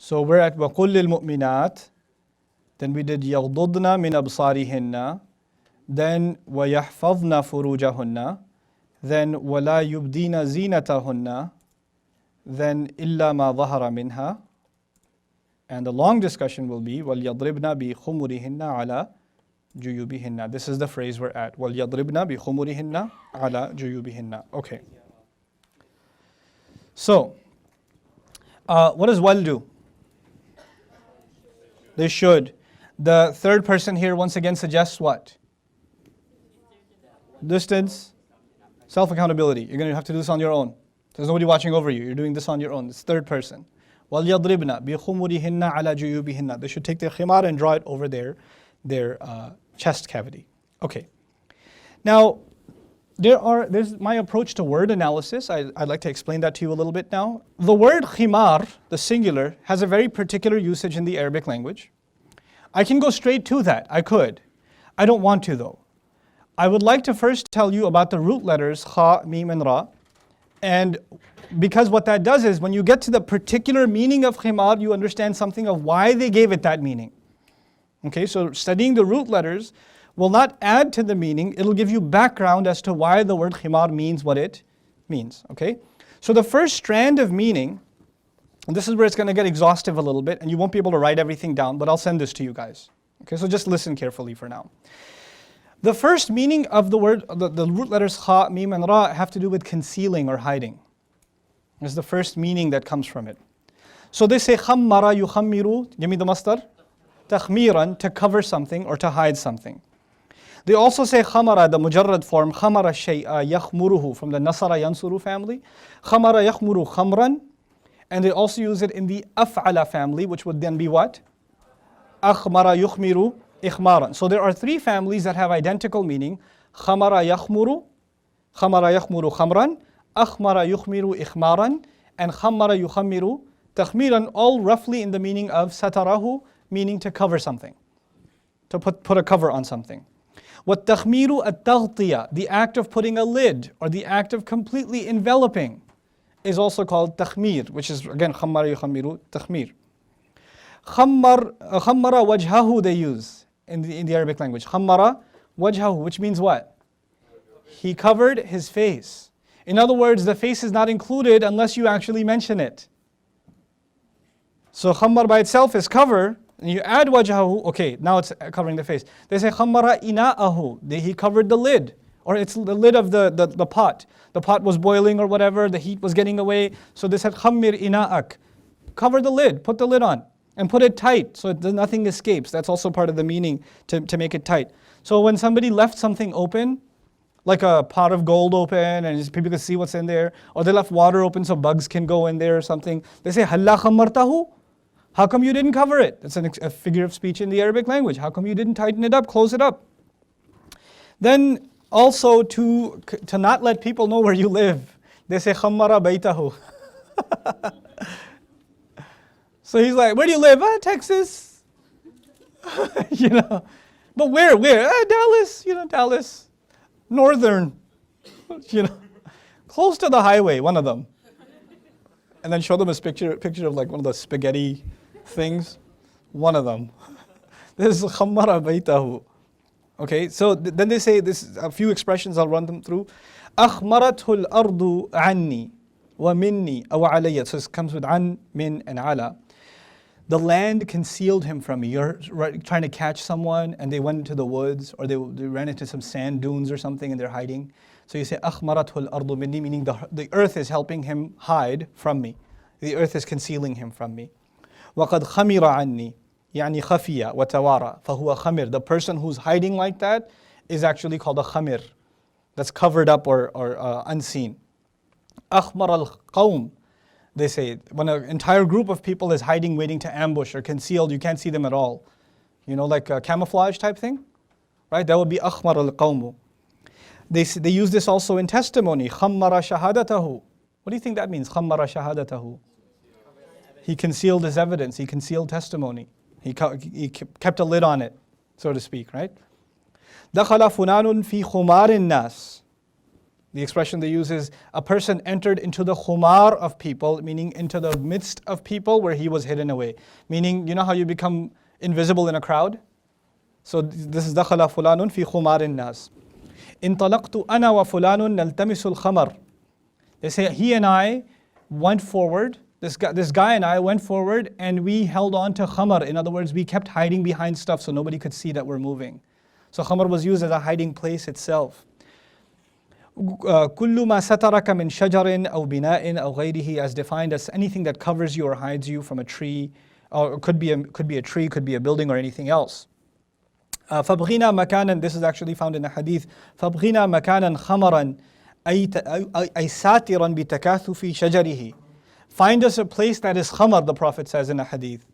So we're at وَقُلْ لِلْمُؤْمِنَاتِ. Then we did يَغْضُضْنَ مِنْ أَبْصَارِهِنَّ. Then وَيَحْفَظْنَ فُرُوجَهُنَّ. Then وَلَا يُبْدِينَ زِينَتَهُنَّ. Then إِلَّا مَا ظَهَرَ مِنْهَا. And the long discussion will be وَلْيَضْرِبْنَ بِخُمُرِهِنَّ عَلَى جُيُوبِهِنَّ. This is the phrase we're at. وَلْيَضْرِبْنَ بِخُمُرِهِنَّ عَلَى جُيُوبِهِنَّ. Okay. So, what does wal do? They should. The third person here once again suggests what? Distance, self-accountability. You're going to have to do this on your own. There's nobody watching over you. You're doing this on your own. It's third person. وَلْيَضْرِبْنَ بِخُمُرِهِنَّ عَلَى جُيُوبِهِنَّ. They should take their khimar and draw it over their chest cavity. Okay. Now, there's my approach to word analysis. I'd like to explain that to you a little bit now. The word khimar, the singular, has a very particular usage in the Arabic language. I can go straight to that. I could. I don't want to though. I would like to first tell you about the root letters kha, mim, and ra. And because what that does is when you get to the particular meaning of khimar, you understand something of why they gave it that meaning. Okay, so studying the root letters will not add to the meaning, it'll give you background as to why the word khimar means what it means, okay? So the first strand of meaning, and this is where it's going to get exhaustive a little bit, and you won't be able to write everything down, but I'll send this to you guys. Okay, so just listen carefully for now. The first meaning of the word, the root letters kha, mim, and ra have to do with concealing or hiding. This is the first meaning that comes from it. So they say khammara yukhammiru, give me the masdar, takhmiran, to cover something or to hide something. They also say khamara, the mujarrad form, khamara shay'a yakhmuruhu, from the nasara yansuru family. Khamara yakhmuru khamran. And they also use it in the af'ala family, which would then be what? Akhmara yukhmiru ikhmaran. So there are three families that have identical meaning. Khamara yakhmuru khamran, akhmara yukhmiru ikhmaran, and khammara yukhammiru takhmiran, all roughly in the meaning of satarahu, meaning to cover something, to put a cover on something. وَالتَّخْمِيرُ التَّغْطِيَةِ, the act of putting a lid or the act of completely enveloping is also called takhmir, which is again khammara yukhammiru takhmir. Khammara wajhahu they use in the Arabic language. Khammara wajhahu, which means what? He covered his face. In other words, the face is not included unless you actually mention it. So khammar by itself is cover. And you add wajhahu, okay, now it's covering the face. They say khammara ina'ahu, he covered the lid, or it's the lid of the pot. The pot was boiling or whatever, the heat was getting away, so they said khammir ina'ak. Cover the lid, put the lid on, and put it tight so nothing escapes. That's also part of the meaning, to make it tight. So when somebody left something open, like a pot of gold open and people can see what's in there, or they left water open so bugs can go in there or something, they say halla khammartahu? How come you didn't cover it? It's a figure of speech in the Arabic language. How come you didn't tighten it up, close it up? Then also to not let people know where you live, they say khammara baytahu. So he's like, where do you live? Texas. You know, but where? Dallas. You know, Dallas, northern. You know, close to the highway. One of them. And then show them a picture of like one of the spaghetti things, one of them. This is khammara baytahu. Okay, so then they say this, a few expressions, I'll run them through. Akhmaratul ardu anni wa minni aw alayya. So it comes with an, min, and ala. The land concealed him from me. You're trying to catch someone and they went into the woods, or they ran into some sand dunes or something and they're hiding. So you say akhmaratul ardu minni, meaning the earth is helping him hide from me. The earth is concealing him from me. وَقَدْ خَمِرَ عَنِّي يعني خَفِيَ وَتَوَارَى فَهُوَ خَمِرٌ. The person who's hiding like that is actually called a khamir. That's covered up or unseen. أَخْمَرَ الْقَوْمِ. They say, when an entire group of people is hiding, waiting to ambush or concealed, you can't see them at all. You know, like a camouflage type thing? Right? That would be أَخْمَرَ الْقَوْمُ. They use this also in testimony. خَمَّرَ شَهَادَتَهُ. What do you think that means? خَمَّرَ شَهَادَتَهُ. He concealed his evidence. He concealed testimony. He kept a lid on it, so to speak, right? دَخَلَ فُلَانٌ فِي خُمَارِ النَّاسِ. The expression they use is a person entered into the khumar of people, meaning into the midst of people where he was hidden away. Meaning, you know how you become invisible in a crowd? So this is دخل فلان في خمار الناس. انطلقت أنا وفلان نلتمس الخمر. They say he and I went forward. This guy and I went forward and we held on to khamar. In other words, we kept hiding behind stuff so nobody could see that we're moving. So khamar was used as a hiding place itself. كل ما سترك من شجر أو بناء أو غيره, as defined as anything that covers you or hides you from a tree, or could be a tree, could be a building or anything else. فابغنا مكانا, this is actually found in a hadith. فابغنا مكانا خمرا أي ساترا بتكاثف شجره. Find us a place that is khamar, the Prophet says in a hadith.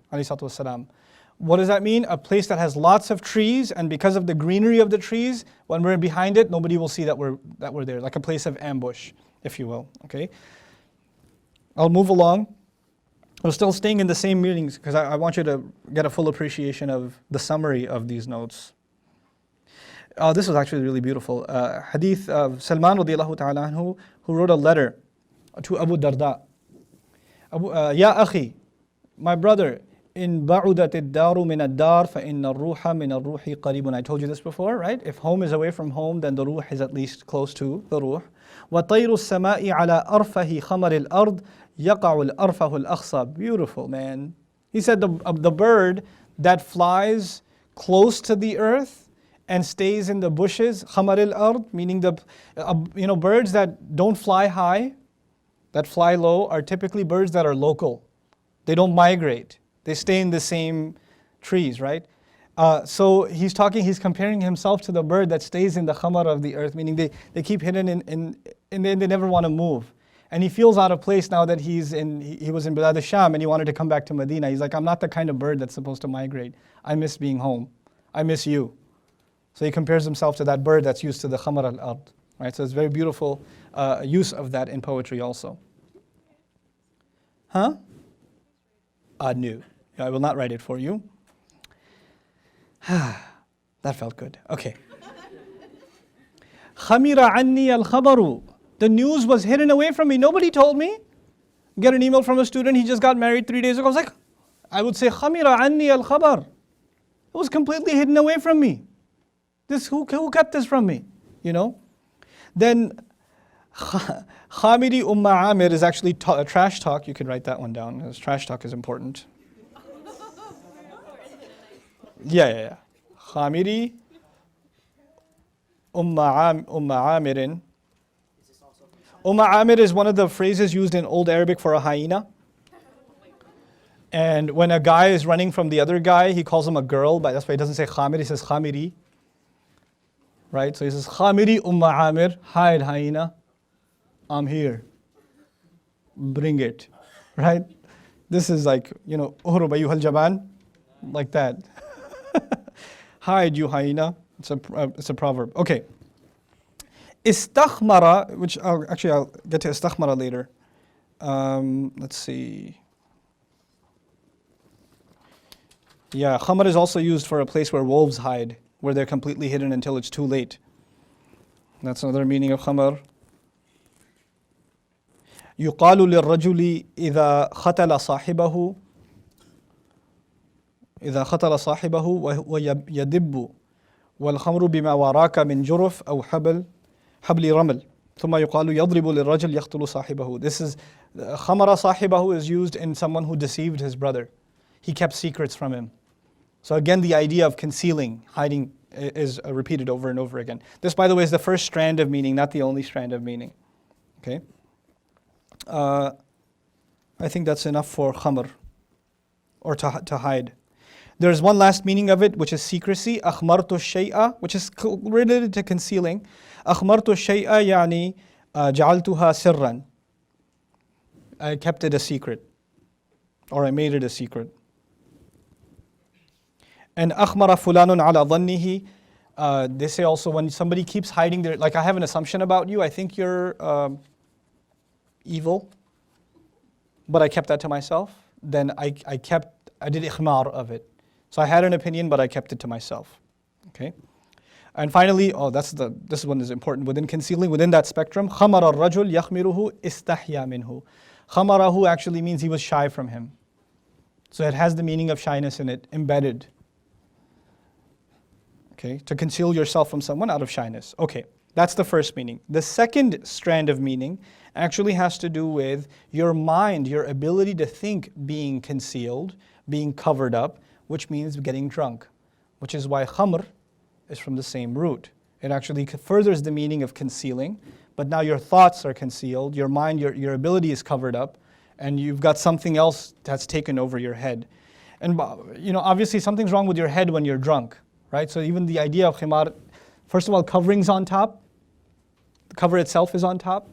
What does that mean? A place that has lots of trees, and because of the greenery of the trees, when we're behind it, nobody will see that we're there, like a place of ambush, if you will. Okay. I'll move along. We're still staying in the same meanings because I want you to get a full appreciation of the summary of these notes. This was actually really beautiful. Hadith of Salman radiallahu ta'ala anhu, who wrote a letter to Abu Darda. Ya akhi, my brother, in ba'udat ad-daru min ad-dar fa inna ar-ruha min ar-ruhi qaribun. I told you this before, right? If home is away from home, then the ruh is at least close to the ruh. Wa tayru as-sama'i ala arfahi khamar al-ard yaqa'u al-arfahu al-akhsa. Beautiful, man. He said the bird that flies close to the earth and stays in the bushes, khamar al-ard, meaning the birds that don't fly high, that fly low, are typically birds that are local. They don't migrate. They stay in the same trees, right? So he's comparing himself to the bird that stays in the khamar of the earth, meaning they keep hidden and they never want to move. And he feels out of place now that he was in Bilad al-Sham and he wanted to come back to Medina. He's like, I'm not the kind of bird that's supposed to migrate. I miss being home. I miss you. So he compares himself to that bird that's used to the khamar al-ard. Right? So it's very beautiful use of that in poetry also. Huh? No. I will not write it for you. That felt good. Okay. Khamira anni al-khabaru. The news was hidden away from me. Nobody told me. Get an email from a student, he just got married 3 days ago. I would say, Khamira anni al-khabar. It was completely hidden away from me. Who kept this from me? Then Khamiri Umma Amir is actually trash talk. You can write that one down, because trash talk is important. Yeah. Khamiri Umma Amirin. Umma Amir is one of the phrases used in Old Arabic for a hyena. And when a guy is running from the other guy, he calls him a girl, but that's why he doesn't say Khamir, he says Khamiri. Right? So he says, Khamiri Umma Amir, hide hyena, I'm here. Bring it. Right? This is like, Uhrub ayyuhal jaban, like that. Hide you hyena. It's a proverb. Okay. Istakhmara, which I'll get to istakhmara later. Let's see. Yeah, khamar is also used for a place where wolves hide, where they're completely hidden until it's too late. That's another meaning of khamar. يقال للرجل إذا ختل صاحبه ويدب والخمر بما وراك من جرف أو حبل رمل ثم يقال يضرب للرجل يقتل صاحبه. This is خمر صاحبه is used in someone who deceived his brother. He kept secrets from him. So again, the idea of concealing, hiding is repeated over and over again. This, by the way, is the first strand of meaning, not the only strand of meaning. Okay? I think that's enough for khamr, or to hide. There's one last meaning of it, which is secrecy. أخمرت الشيء, which is related to concealing. أخمرت الشيء يعني جعلتها سرا. I kept it a secret, or I made it a secret. And أخمر فلان على ظنه. They say also when somebody keeps hiding their, like I have an assumption about you, I think you're evil, but I kept that to myself. Then I did ikhmar of it. So I had an opinion, but I kept it to myself. Okay. And finally, this one is important within concealing, within that spectrum. خَمَرَ الرَّجُلْ يَخْمِرُهُ استحيا منه. خَمَرَهُ actually means he was shy from him. So it has the meaning of shyness in it, embedded. Okay, to conceal yourself from someone out of shyness. Okay, that's the first meaning. The second strand of meaning actually has to do with your mind, your ability to think being concealed, being covered up, which means getting drunk, which is why khamr is from the same root. It actually furthers the meaning of concealing, but now your thoughts are concealed, your mind, your ability is covered up, and you've got something else that's taken over your head. And obviously something's wrong with your head when you're drunk, right? So even the idea of khimar, first of all, covering's on top, the cover itself is on top,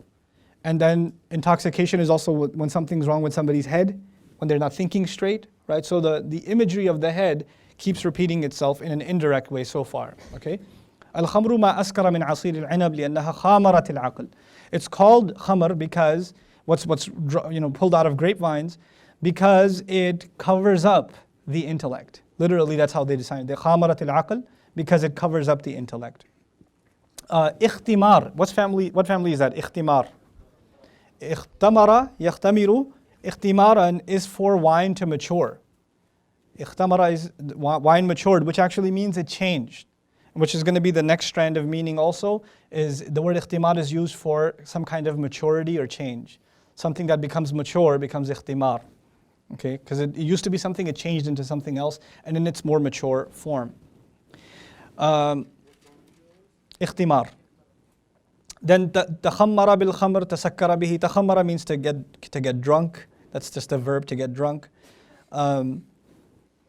and then intoxication is also when something's wrong with somebody's head, when they're not thinking straight, right? So the imagery of the head keeps repeating itself in an indirect way so far, okay? Al-khamru ma askara min asir al-inab li'annaha khamarat al-aql. It's called khamr because what's pulled out of grapevines, because it covers up the intellect. Literally, that's how they design it. The khamarat al-aql, because it covers up the intellect. Ikhtimar. What family is that? Ikhtimar. Ikhtamara, yahtamiru. Ikhtimaran is for wine to mature. Ikhtamara is wine matured, which actually means it changed, which is going to be the next strand of meaning also, is the word ikhtimar is used for some kind of maturity or change. Something that becomes mature becomes ikhtimar. Okay, because it used to be something, it changed into something else, and in its more mature form. Ikhtimar. Then takhammara bil khamr, tasakkara bihi. Takhammara means to get drunk. That's just a verb, to get drunk.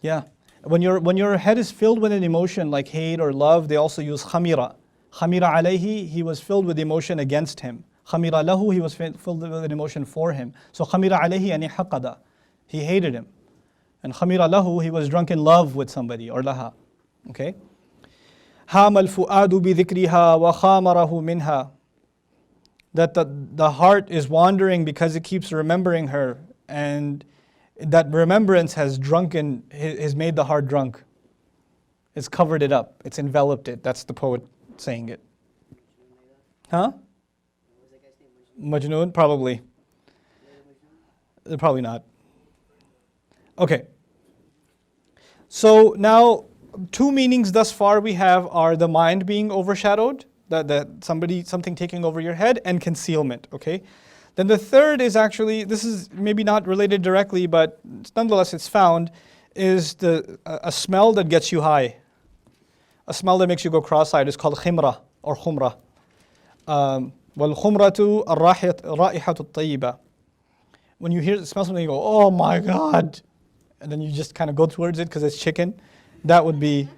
Yeah. When your head is filled with an emotion like hate or love, they also use khamira. Khamira alayhi, he was filled with emotion against him. Khamira lahu, he was filled with an emotion for him. So khamira alayhi yani haqada. He hated him. And khamira lahu, he was drunk in love with somebody or laha. Okay? Hama al-fu'adu bi dhikriha wa khamarahu minha. That the heart is wandering because it keeps remembering her, and that remembrance has made the heart drunk. It's covered it up. It's enveloped it. That's the poet saying it. Huh? Majnoon? Probably. Probably not. Okay. So now, two meanings thus far we have are the mind being overshadowed, that something taking over your head, and concealment, okay? Then the third is actually, this is maybe not related directly, but nonetheless it's found, is a smell that gets you high. A smell that makes you go cross-eyed is called khimra or khumra. وَالْخُمْرَةُ الرَّائِحَةُ الطَّيِّبَةُ. When you smell something, you go, oh my God. And then you just kind of go towards it because it's chicken. That would be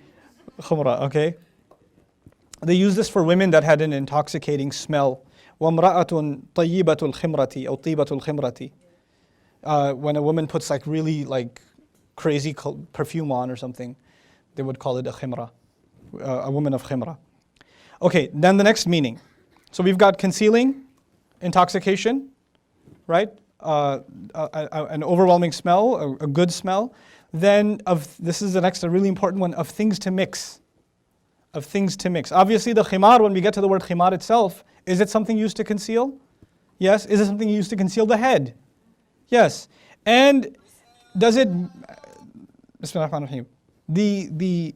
khumra, okay? They use this for women that had an intoxicating smell. وَامْرَأَةٌ طَيِّبَةُ الْخِمْرَةِ أو طِيبَةُ الْخِمْرَةِ. When a woman puts really crazy perfume on or something, they would call it a khimra, a woman of khimra. Okay, then the next meaning. So we've got concealing, intoxication, right? An overwhelming smell, a good smell. Then this is the next, a really important one, of things to mix. Of things to mix. Obviously the khimar, when we get to the word khimar itself, is it something used to conceal? Yes. Is it something used to conceal the head? Yes. And does it, Bismillahirrahmanirrahim. The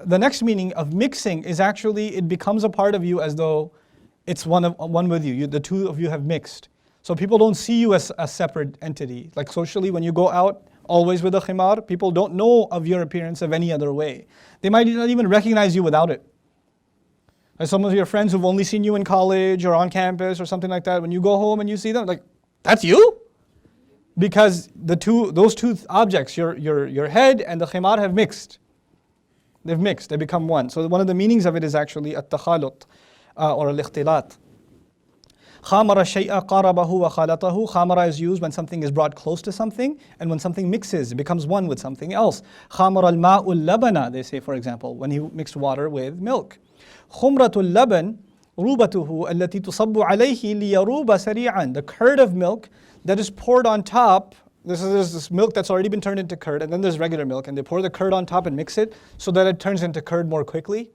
next meaning of mixing is actually, it becomes a part of you as though it's one with you. The two of you have mixed. So people don't see you as a separate entity. Like socially, when you go out, always with a khimar, people don't know of your appearance of any other way. They might not even recognize you without it. Like some of your friends who've only seen you in college or on campus or something like that, when you go home and you see them, like, that's you? Because those two objects, your head and the khimar have mixed. They've mixed, they become one. So one of the meanings of it is actually at-takhalut or al-ikhtilat. Khamara shay'a qarabahu wa khalatahu. Khamara is used when something is brought close to something and when something mixes, it becomes one with something else. Khamara al-ma'u labana, they say, for example, when he mixed water with milk. Khumratul laban rubatuhu allati tusabbu alayhi liyaruba sari'an. The curd of milk that is poured on top. There's this milk that's already been turned into curd, and then there's regular milk, and they pour the curd on top and mix it so that it turns into curd more quickly.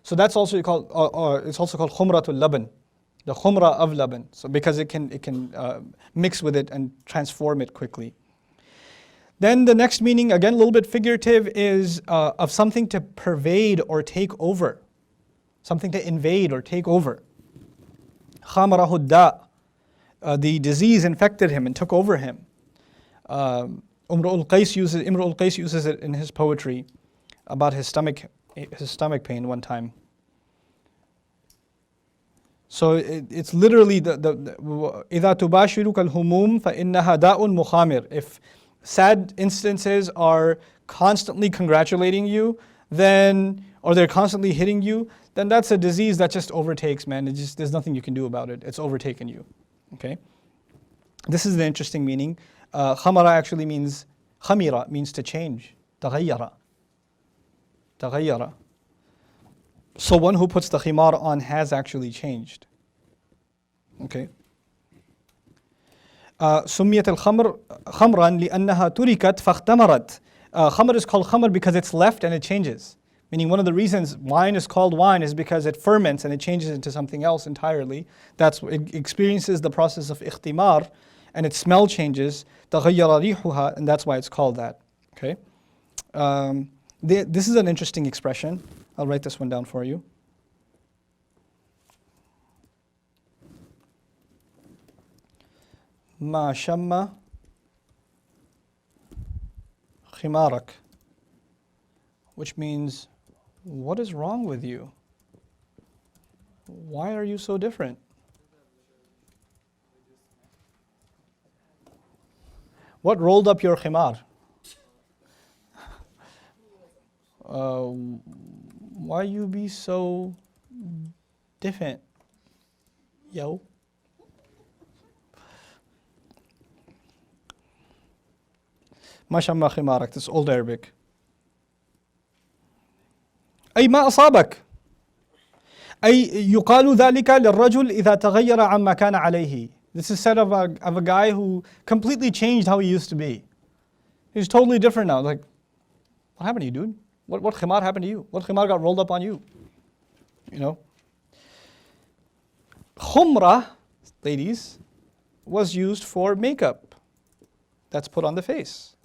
So that's also called, it's also called khumratul laban, the khumra of laban. So because it can mix with it and transform it quickly. Then the next meaning, again a little bit figurative, is of something to pervade or take over, something to invade or take over. Khamarahu da, the disease infected him and took over him. Imrul Qais uses it in his poetry about his stomach pain one time. So it's literally إِذَا تُبَاشِرُكَ الْهُمُومُ فَإِنَّهَا دَاءٌ مُخَامِرٌ. If sad instances are constantly congratulating you, then, or they're constantly hitting you, then that's a disease that just overtakes, man. There's nothing you can do about it. It's overtaken you. Okay? This is the interesting meaning. Khamara actually means, khamira means to change. تغير. So one who puts the khimar on has actually changed. Okay. سميت الخمر خمرا لأنها تركت فاختمرت. Khamr is called khamr because it's left and it changes. Meaning one of the reasons wine is called wine is because it ferments and it changes into something else entirely. It experiences the process of ikhtimar and its smell changes. تغير ريحها, and that's why it's called that. Okay. This is an interesting expression. I'll write this one down for you. ما شم خمارك, which means, what is wrong with you? Why are you so different? What rolled up your khimar? Why you be so different? Yo. ما شم خمارك. This is Old Arabic. أي ما أصابك. أي يقال ذلك للرجل إذا تغير عما كان عليه. This is said of a guy who completely changed how he used to be. He's totally different now. Like, what happened to you, dude? What khimar happened to you? What khimar got rolled up on you? You know? Khumrah, ladies, was used for makeup that's put on the face.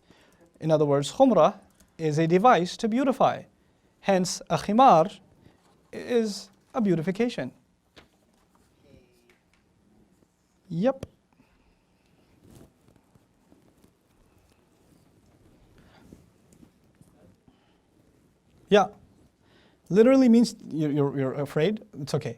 In other words, khumrah is a device to beautify. Hence, a khimar is a beautification. Yep. Yeah. Literally means you're afraid. It's okay.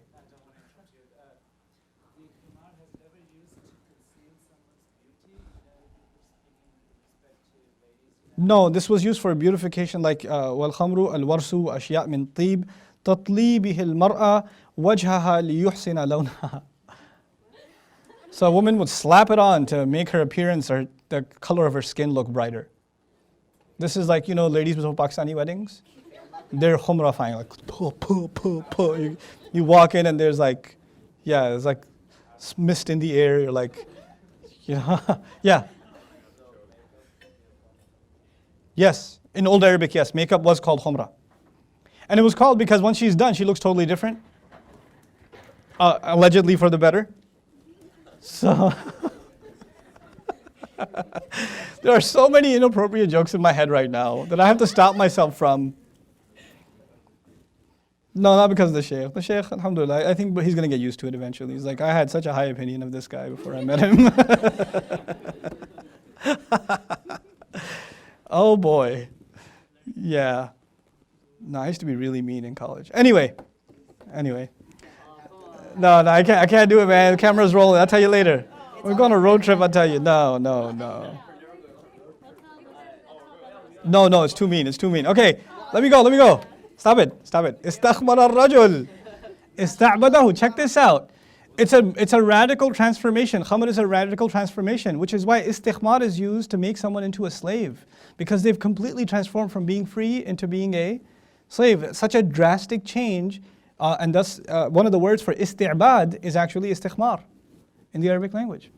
No, this was used for beautification, like والخمر الورس أشياء من طيب تطلي به المرأة وجهها ليحسن لونها. So a woman would slap it on to make her appearance or the color of her skin look brighter. This is like, ladies with Pakistani weddings. They're khumrafying, like, puh. You walk in and there's like, there's like mist in the air. You're like, yeah. Yes, in Old Arabic, yes, makeup was called khumrah. And it was called because once she's done, she looks totally different. Allegedly for the better. So, there are so many inappropriate jokes in my head right now that I have to stop myself from. No, not because of the Shaykh. The Shaykh, alhamdulillah, I think he's going to get used to it eventually. He's like, I had such a high opinion of this guy before I met him. Oh boy. Yeah. No, I used to be really mean in college. Anyway. No, I can't do it, man. The camera's rolling. I'll tell you later. We're going on a road trip, I'll tell you. No. No, it's too mean. Okay, let me go. Stop it. Istakhmara ar-rajul. Ista'badahu. Check this out. It's a radical transformation. Khamr is a radical transformation, which is why istikhmar is used to make someone into a slave, because they've completely transformed from being free into being a slave. Such a drastic change, and thus one of the words for isti'bad is actually istikhmar in the Arabic language.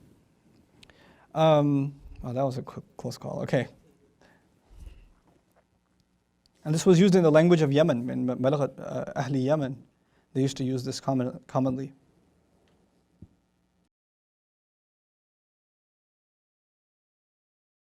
That was a close call. Okay. And this was used in the language of Yemen, in Balaghat Ahli Yemen. They used to use this commonly.